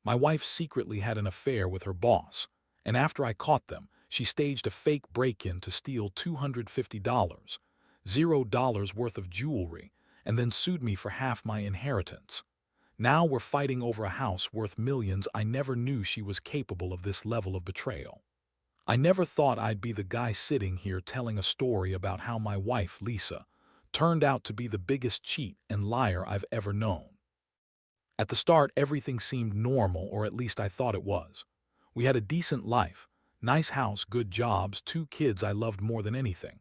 My wife secretly had an affair with her boss, and after I caught them, she staged a fake break-in to steal $250, $0 worth of jewelry, and then sued me for half my inheritance. Now we're fighting over a house worth millions. I never knew she was capable of this level of betrayal. I never thought I'd be the guy sitting here telling a story about how my wife, Lisa, turned out to be the biggest cheat and liar I've ever known. At the start, everything seemed normal, or at least I thought it was. We had a decent life, nice house, good jobs, 2 kids I loved more than anything.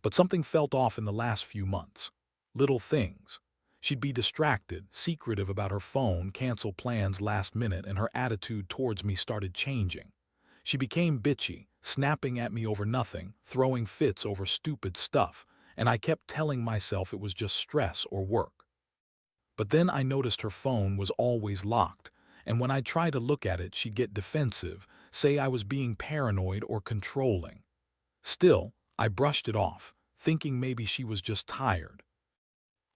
But something felt off in the last few months. Little things. She'd be distracted, secretive about her phone, cancel plans last minute, and her attitude towards me started changing. She became bitchy, snapping at me over nothing, throwing fits over stupid stuff, and I kept telling myself it was just stress or work. But then I noticed her phone was always locked, and when I'd try to look at it, she'd get defensive, say I was being paranoid or controlling. Still, I brushed it off, thinking maybe she was just tired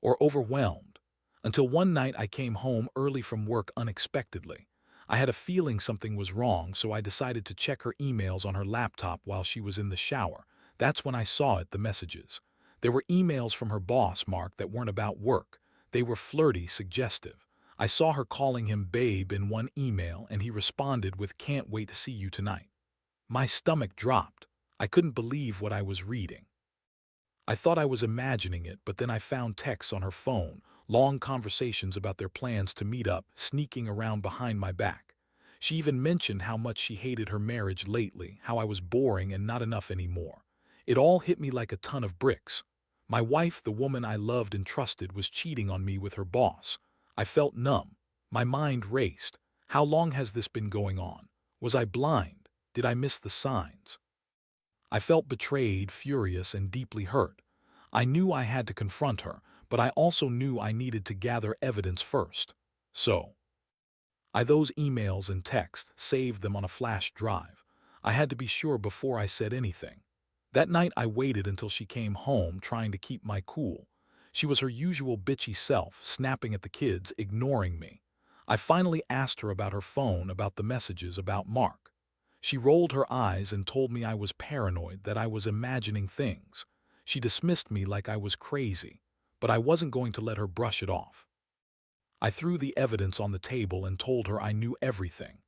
or overwhelmed, until one night I came home early from work unexpectedly. I had a feeling something was wrong, so I decided to check her emails on her laptop while she was in the shower. That's when I saw it, the messages. There were emails from her boss, Mark, that weren't about work. They were flirty, suggestive. I saw her calling him babe in one email, and he responded with "can't wait to see you tonight." My stomach dropped. I couldn't believe what I was reading. I thought I was imagining it, but then I found texts on her phone, long conversations about their plans to meet up, sneaking around behind my back. She even mentioned how much she hated her marriage lately, how I was boring and not enough anymore. It all hit me like a ton of bricks. My wife, the woman I loved and trusted, was cheating on me with her boss. I felt numb. My mind raced. How long has this been going on? Was I blind? Did I miss the signs? I felt betrayed, furious, and deeply hurt. I knew I had to confront her, but I also knew I needed to gather evidence first. So, I those emails and texts, saved them on a flash drive. I had to be sure before I said anything. That night I waited until she came home, trying to keep my cool. She was her usual bitchy self, snapping at the kids, ignoring me. I finally asked her about her phone, about the messages, about Mark. She rolled her eyes and told me I was paranoid, that I was imagining things. She dismissed me like I was crazy, but I wasn't going to let her brush it off. I threw the evidence on the table and told her I knew everything.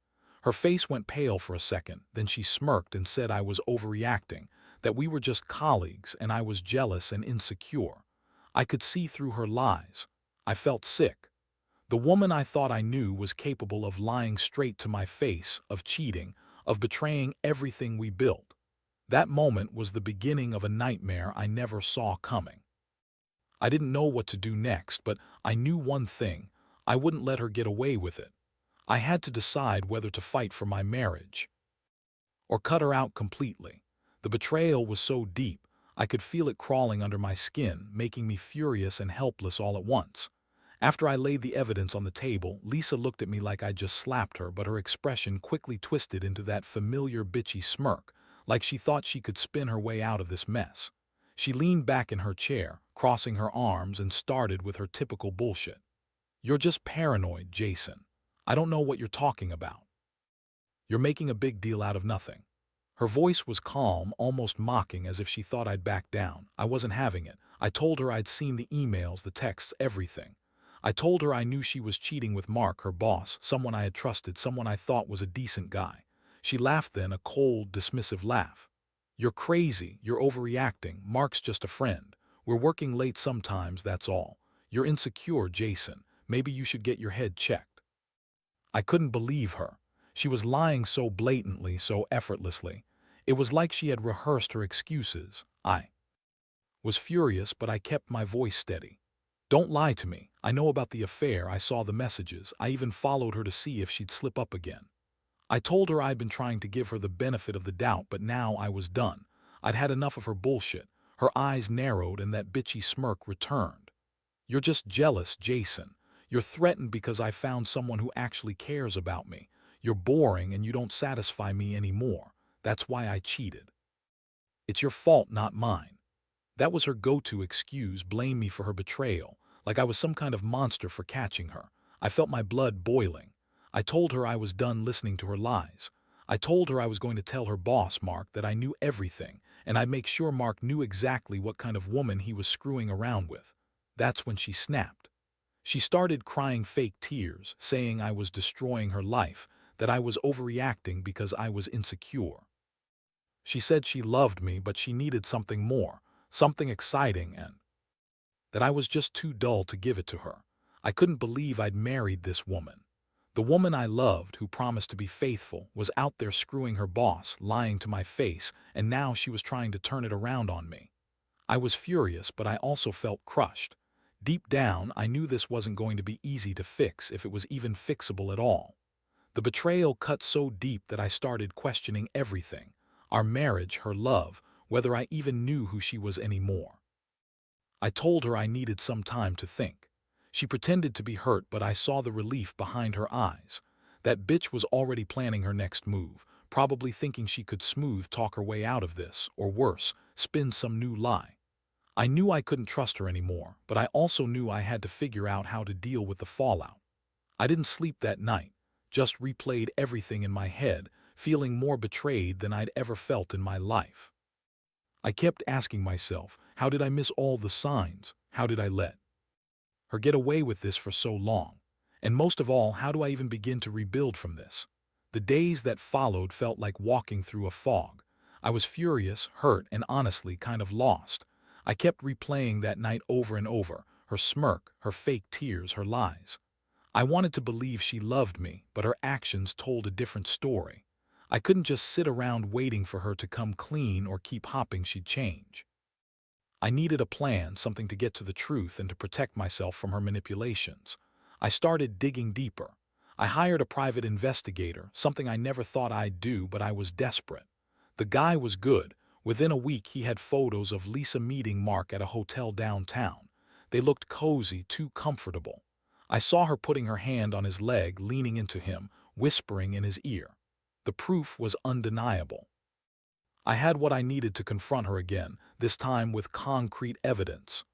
Her face went pale for a second, then she smirked and said I was overreacting, that we were just colleagues and I was jealous and insecure. I could see through her lies. I felt sick. The woman I thought I knew was capable of lying straight to my face, of cheating, of betraying everything we built. That moment was the beginning of a nightmare I never saw coming. I didn't know what to do next, but I knew one thing: I wouldn't let her get away with it. I had to decide whether to fight for my marriage or cut her out completely. The betrayal was so deep, I could feel it crawling under my skin, making me furious and helpless all at once. After I laid the evidence on the table, Lisa looked at me like I'd just slapped her, but her expression quickly twisted into that familiar bitchy smirk, like she thought she could spin her way out of this mess. She leaned back in her chair, crossing her arms, and started with her typical bullshit. "You're just paranoid, Jason. I don't know what you're talking about. You're making a big deal out of nothing." Her voice was calm, almost mocking, as if she thought I'd back down. I wasn't having it. I told her I'd seen the emails, the texts, everything. I told her I knew she was cheating with Mark, her boss, someone I had trusted, someone I thought was a decent guy. She laughed then, a cold, dismissive laugh. "You're crazy. You're overreacting. Mark's just a friend. We're working late sometimes, that's all. You're insecure, Jason. Maybe you should get your head checked." I couldn't believe her. She was lying so blatantly, so effortlessly. It was like she had rehearsed her excuses. I was furious, but I kept my voice steady. "Don't lie to me. I know about the affair. I saw the messages. I even followed her to see if she'd slip up again." I told her I'd been trying to give her the benefit of the doubt, but now I was done. I'd had enough of her bullshit. Her eyes narrowed and that bitchy smirk returned. "You're just jealous, Jason. You're threatened because I found someone who actually cares about me. You're boring and you don't satisfy me anymore. That's why I cheated. It's your fault, not mine." That was her go-to excuse, blame me for her betrayal, like I was some kind of monster for catching her. I felt my blood boiling. I told her I was done listening to her lies. I told her I was going to tell her boss, Mark, that I knew everything, and I'd make sure Mark knew exactly what kind of woman he was screwing around with. That's when she snapped. She started crying fake tears, saying I was destroying her life, that I was overreacting because I was insecure. She said she loved me, but she needed something more, something exciting, and that I was just too dull to give it to her. I couldn't believe I'd married this woman. The woman I loved, who promised to be faithful, was out there screwing her boss, lying to my face, and now she was trying to turn it around on me. I was furious, but I also felt crushed. Deep down, I knew this wasn't going to be easy to fix, if it was even fixable at all. The betrayal cut so deep that I started questioning everything: our marriage, her love, whether I even knew who she was anymore. I told her I needed some time to think. She pretended to be hurt, but I saw the relief behind her eyes. That bitch was already planning her next move, probably thinking she could smooth talk her way out of this, or worse, spin some new lie. I knew I couldn't trust her anymore, but I also knew I had to figure out how to deal with the fallout. I didn't sleep that night, just replayed everything in my head, feeling more betrayed than I'd ever felt in my life. I kept asking myself, how did I miss all the signs? How did I let her get away with this for so long? And most of all, how do I even begin to rebuild from this? The days that followed felt like walking through a fog. I was furious, hurt, and honestly kind of lost. I kept replaying that night over and over, her smirk, her fake tears, her lies. I wanted to believe she loved me, but her actions told a different story. I couldn't just sit around waiting for her to come clean or keep hoping she'd change. I needed a plan, something to get to the truth and to protect myself from her manipulations. I started digging deeper. I hired a private investigator, something I never thought I'd do, but I was desperate. The guy was good. Within a week, he had photos of Lisa meeting Mark at a hotel downtown. They looked cozy, too comfortable. I saw her putting her hand on his leg, leaning into him, whispering in his ear. The proof was undeniable. I had what I needed to confront her again, this time with concrete evidence.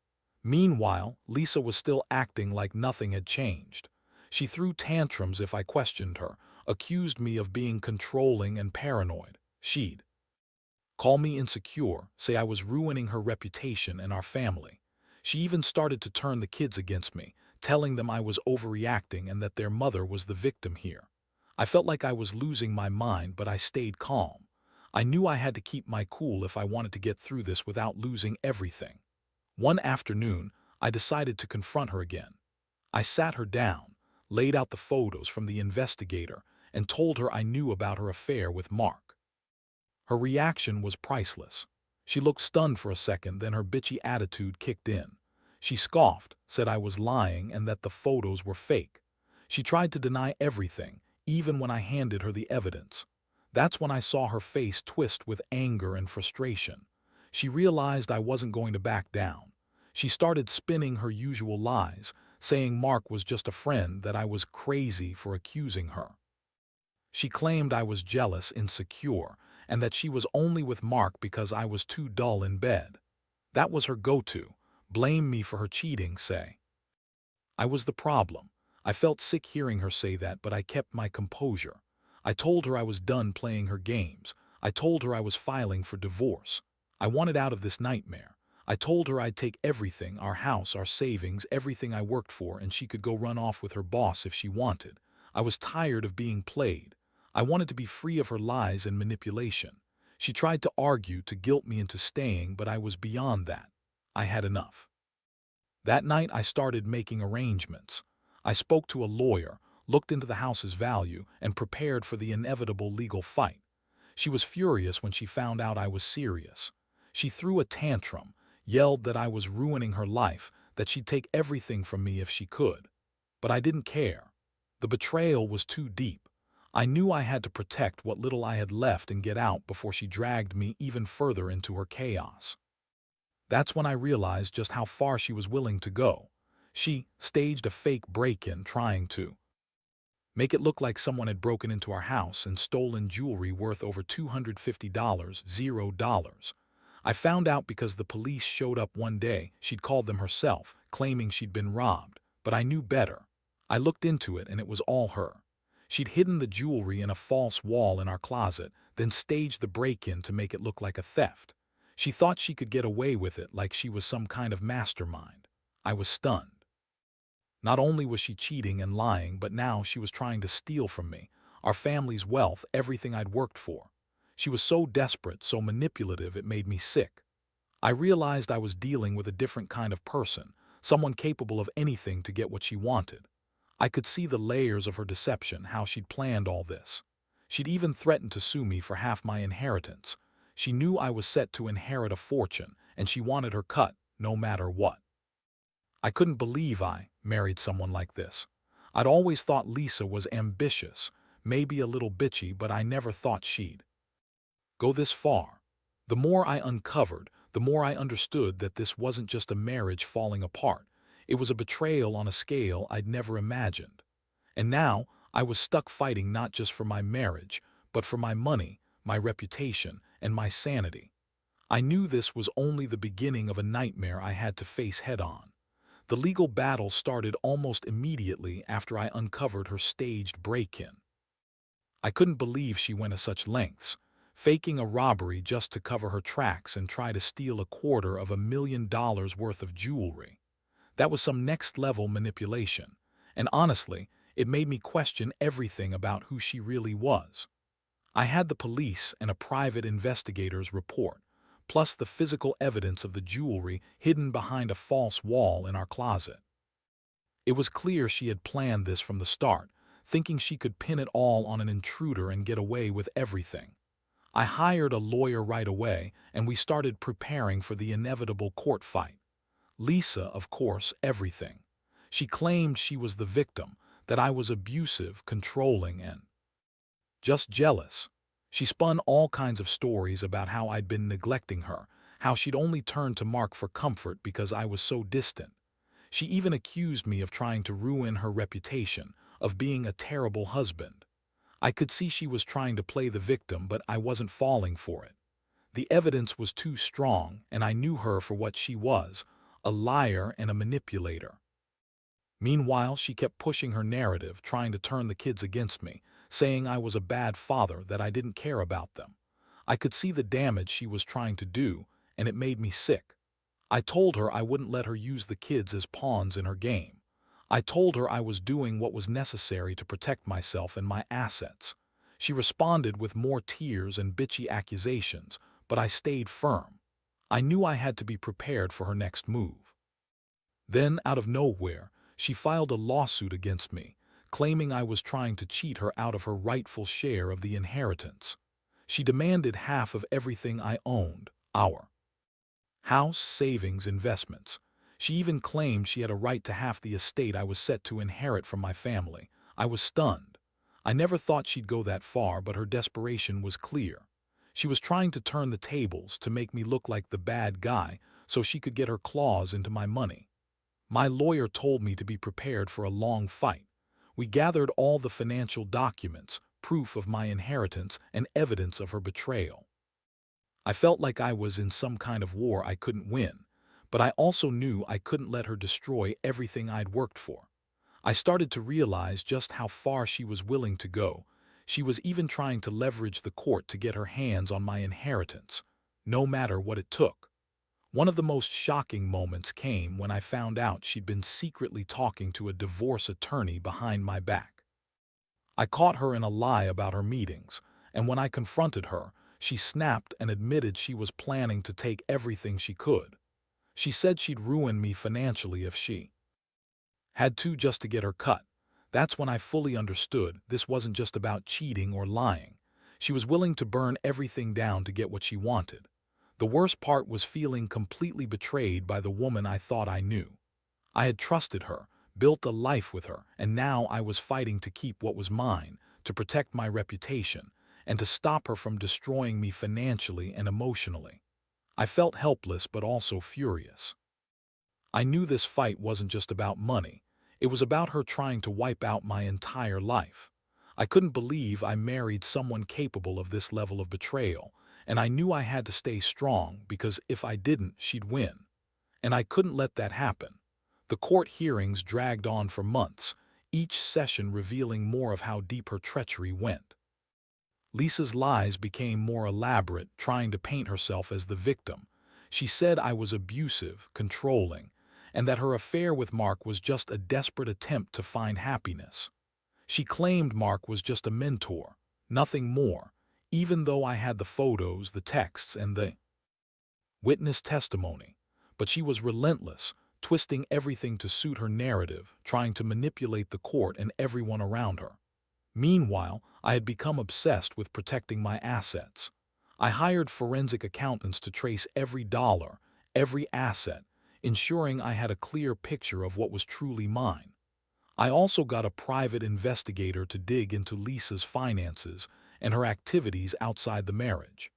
Meanwhile, Lisa was still acting like nothing had changed. She threw tantrums if I questioned her, accused me of being controlling and paranoid. She'd call me insecure, say I was ruining her reputation and our family. She even started to turn the kids against me, telling them I was overreacting and that their mother was the victim here. I felt like I was losing my mind, but I stayed calm. I knew I had to keep my cool if I wanted to get through this without losing everything. One afternoon, I decided to confront her again. I sat her down, laid out the photos from the investigator, and told her I knew about her affair with Mark. Her reaction was priceless. She looked stunned for a second, then her bitchy attitude kicked in. She scoffed, said I was lying and that the photos were fake. She tried to deny everything, even when I handed her the evidence. That's when I saw her face twist with anger and frustration. She realized I wasn't going to back down. She started spinning her usual lies, saying Mark was just a friend, that I was crazy for accusing her. She claimed I was jealous, insecure, and that she was only with Mark because I was too dull in bed. That was her go-to: blame me for her cheating, say I was the problem. I felt sick hearing her say that, but I kept my composure. I told her I was done playing her games. I told her I was filing for divorce. I wanted out of this nightmare. I told her I'd take everything, our house, our savings, everything I worked for, and she could go run off with her boss if she wanted. I was tired of being played. I wanted to be free of her lies and manipulation. She tried to argue, to guilt me into staying, but I was beyond that. I had enough. That night I started making arrangements. I spoke to a lawyer, looked into the house's value, and prepared for the inevitable legal fight. She was furious when she found out I was serious. She threw a tantrum, yelled that I was ruining her life, that she'd take everything from me if she could. But I didn't care. The betrayal was too deep. I knew I had to protect what little I had left and get out before she dragged me even further into her chaos. That's when I realized just how far she was willing to go. She staged a fake break-in, trying to make it look like someone had broken into our house and stolen jewelry worth over $250, $0. I found out because the police showed up one day. She'd called them herself, claiming she'd been robbed, but I knew better. I looked into it, and it was all her. She'd hidden the jewelry in a false wall in our closet, then staged the break-in to make it look like a theft. She thought she could get away with it like she was some kind of mastermind. I was stunned. Not only was she cheating and lying, but now she was trying to steal from me, our family's wealth, everything I'd worked for. She was so desperate, so manipulative, it made me sick. I realized I was dealing with a different kind of person, someone capable of anything to get what she wanted. I could see the layers of her deception, how she'd planned all this. She'd even threatened to sue me for half my inheritance. She knew I was set to inherit a fortune, and she wanted her cut, no matter what. I couldn't believe I married someone like this. I'd always thought Lisa was ambitious, maybe a little bitchy, but I never thought she'd go this far. The more I uncovered, the more I understood that this wasn't just a marriage falling apart. It was a betrayal on a scale I'd never imagined. And now, I was stuck fighting not just for my marriage, but for my money, my reputation, and my sanity. I knew this was only the beginning of a nightmare I had to face head-on. The legal battle started almost immediately after I uncovered her staged break-in. I couldn't believe she went to such lengths, faking a robbery just to cover her tracks and try to steal $250,000 worth of jewelry. That was some next-level manipulation, and honestly, it made me question everything about who she really was. I had the police and a private investigator's report, plus the physical evidence of the jewelry hidden behind a false wall in our closet. It was clear she had planned this from the start, thinking she could pin it all on an intruder and get away with everything. I hired a lawyer right away, and we started preparing for the inevitable court fight. Lisa, of course, everything. She claimed she was the victim, that I was abusive, controlling, and just jealous. She spun all kinds of stories about how I'd been neglecting her, how she'd only turned to Mark for comfort because I was so distant. She even accused me of trying to ruin her reputation, of being a terrible husband. I could see she was trying to play the victim, but I wasn't falling for it. The evidence was too strong, and I knew her for what she was, a liar and a manipulator. Meanwhile, she kept pushing her narrative, trying to turn the kids against me, saying I was a bad father, that I didn't care about them. I could see the damage she was trying to do, and it made me sick. I told her I wouldn't let her use the kids as pawns in her game. I told her I was doing what was necessary to protect myself and my assets. She responded with more tears and bitchy accusations, but I stayed firm. I knew I had to be prepared for her next move. Then, out of nowhere, she filed a lawsuit against me, claiming I was trying to cheat her out of her rightful share of the inheritance. She demanded half of everything I owned, our house, savings, investments. She even claimed she had a right to half the estate I was set to inherit from my family. I was stunned. I never thought she'd go that far, but her desperation was clear. She was trying to turn the tables to make me look like the bad guy so she could get her claws into my money. My lawyer told me to be prepared for a long fight. We gathered all the financial documents, proof of my inheritance, and evidence of her betrayal. I felt like I was in some kind of war I couldn't win, but I also knew I couldn't let her destroy everything I'd worked for. I started to realize just how far she was willing to go. She was even trying to leverage the court to get her hands on my inheritance, no matter what it took. One of the most shocking moments came when I found out she'd been secretly talking to a divorce attorney behind my back. I caught her in a lie about her meetings, and when I confronted her, she snapped and admitted she was planning to take everything she could. She said she'd ruin me financially if she had to, just to get her cut. That's when I fully understood this wasn't just about cheating or lying. She was willing to burn everything down to get what she wanted. The worst part was feeling completely betrayed by the woman I thought I knew. I had trusted her, built a life with her, and now I was fighting to keep what was mine, to protect my reputation, and to stop her from destroying me financially and emotionally. I felt helpless but also furious. I knew this fight wasn't just about money. It was about her trying to wipe out my entire life. I couldn't believe I married someone capable of this level of betrayal, and I knew I had to stay strong because if I didn't, she'd win. And I couldn't let that happen. The court hearings dragged on for months, each session revealing more of how deep her treachery went. Lisa's lies became more elaborate, trying to paint herself as the victim. She said I was abusive, controlling, and that her affair with Mark was just a desperate attempt to find happiness. She claimed Mark was just a mentor, nothing more, even though I had the photos, the texts, and the witness testimony. But she was relentless, twisting everything to suit her narrative, trying to manipulate the court and everyone around her. Meanwhile, I had become obsessed with protecting my assets. I hired forensic accountants to trace every dollar, every asset, ensuring I had a clear picture of what was truly mine. I also got a private investigator to dig into Lisa's finances and her activities outside the marriage.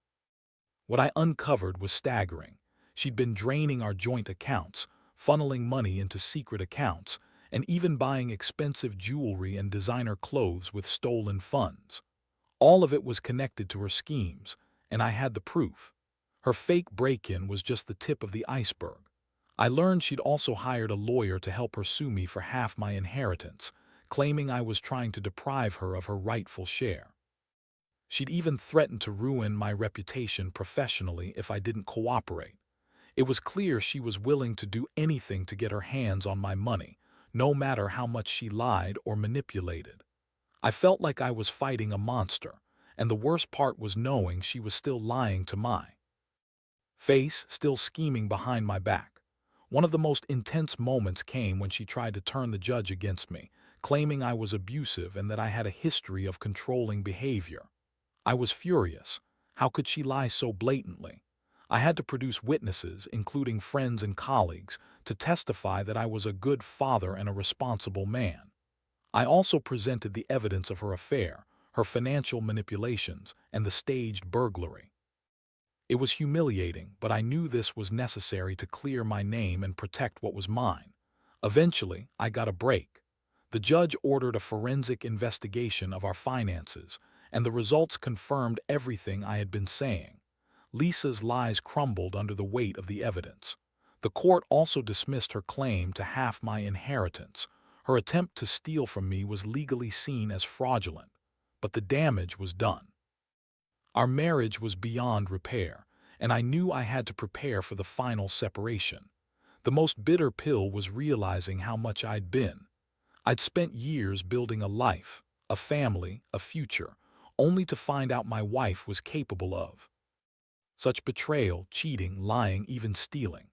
What I uncovered was staggering. She'd been draining our joint accounts, funneling money into secret accounts, and even buying expensive jewelry and designer clothes with stolen funds. All of it was connected to her schemes, and I had the proof. Her fake break-in was just the tip of the iceberg. I learned she'd also hired a lawyer to help her sue me for half my inheritance, claiming I was trying to deprive her of her rightful share. She'd even threatened to ruin my reputation professionally if I didn't cooperate. It was clear she was willing to do anything to get her hands on my money, no matter how much she lied or manipulated. I felt like I was fighting a monster, and the worst part was knowing she was still lying to my face, still scheming behind my back. One of the most intense moments came when she tried to turn the judge against me, claiming I was abusive and that I had a history of controlling behavior. I was furious. How could she lie so blatantly? I had to produce witnesses, including friends and colleagues, to testify that I was a good father and a responsible man. I also presented the evidence of her affair, her financial manipulations, and the staged burglary. It was humiliating, but I knew this was necessary to clear my name and protect what was mine. Eventually, I got a break. The judge ordered a forensic investigation of our finances, and the results confirmed everything I had been saying. Lisa's lies crumbled under the weight of the evidence. The court also dismissed her claim to half my inheritance. Her attempt to steal from me was legally seen as fraudulent, but the damage was done. Our marriage was beyond repair, and I knew I had to prepare for the final separation. The most bitter pill was realizing how much I'd been. I'd spent years building a life, a family, a future, only to find out my wife was capable of such betrayal, cheating, lying, even stealing.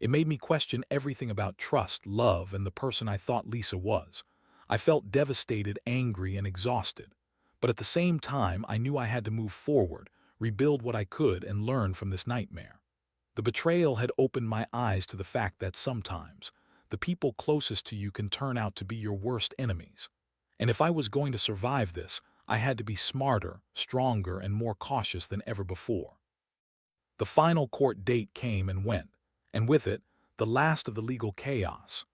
It made me question everything about trust, love, and the person I thought Lisa was. I felt devastated, angry, and exhausted. But at the same time, I knew I had to move forward, rebuild what I could, and learn from this nightmare. The betrayal had opened my eyes to the fact that sometimes the people closest to you can turn out to be your worst enemies. And if I was going to survive this, I had to be smarter, stronger, and more cautious than ever before. The final court date came and went, and with it, the last of the legal chaos.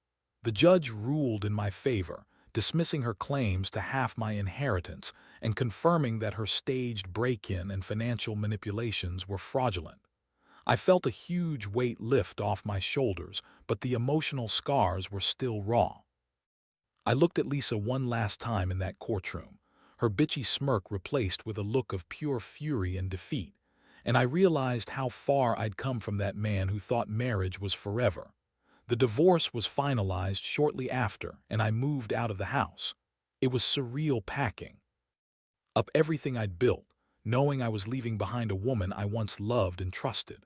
The judge ruled in my favor, dismissing her claims to half my inheritance and confirming that her staged break-in and financial manipulations were fraudulent. I felt a huge weight lift off my shoulders, but the emotional scars were still raw. I looked at Lisa one last time in that courtroom, her bitchy smirk replaced with a look of pure fury and defeat, and I realized how far I'd come from that man who thought marriage was forever. The divorce was finalized shortly after, and I moved out of the house. It was surreal packing up everything I'd built, knowing I was leaving behind a woman I once loved and trusted.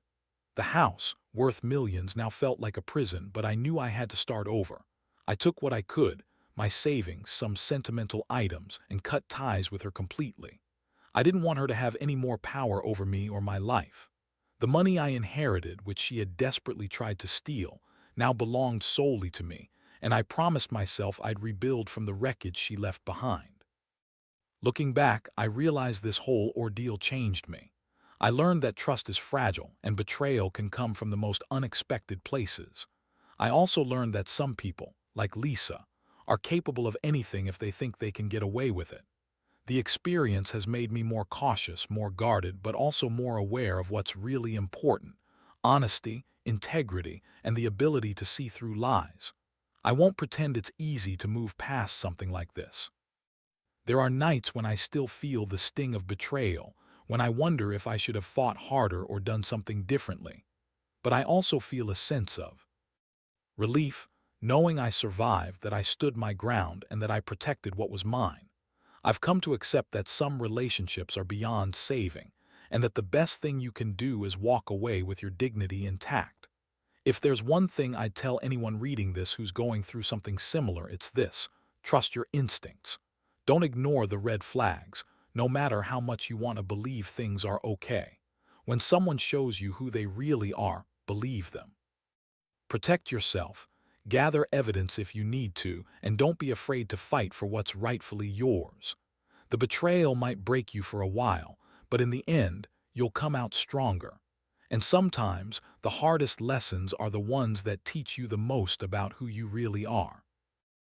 The house, worth millions, now felt like a prison, but I knew I had to start over. I took what I could, my savings, some sentimental items, and cut ties with her completely. I didn't want her to have any more power over me or my life. The money I inherited, which she had desperately tried to steal, now belonged solely to me, and I promised myself I'd rebuild from the wreckage she left behind. Looking back, I realized this whole ordeal changed me. I learned that trust is fragile and betrayal can come from the most unexpected places. I also learned that some people, like Lisa, are capable of anything if they think they can get away with it. The experience has made me more cautious, more guarded, but also more aware of what's really important: honesty, integrity, and the ability to see through lies. I won't pretend it's easy to move past something like this. There are nights when I still feel the sting of betrayal, when I wonder if I should have fought harder or done something differently. But I also feel a sense of relief, knowing I survived, that I stood my ground, and that I protected what was mine. I've come to accept that some relationships are beyond saving, and that the best thing you can do is walk away with your dignity intact. If there's one thing I'd tell anyone reading this who's going through something similar, it's this: trust your instincts. Don't ignore the red flags, no matter how much you want to believe things are okay. When someone shows you who they really are, believe them. Protect yourself, gather evidence if you need to, and don't be afraid to fight for what's rightfully yours. The betrayal might break you for a while, but in the end, you'll come out stronger. And sometimes, the hardest lessons are the ones that teach you the most about who you really are.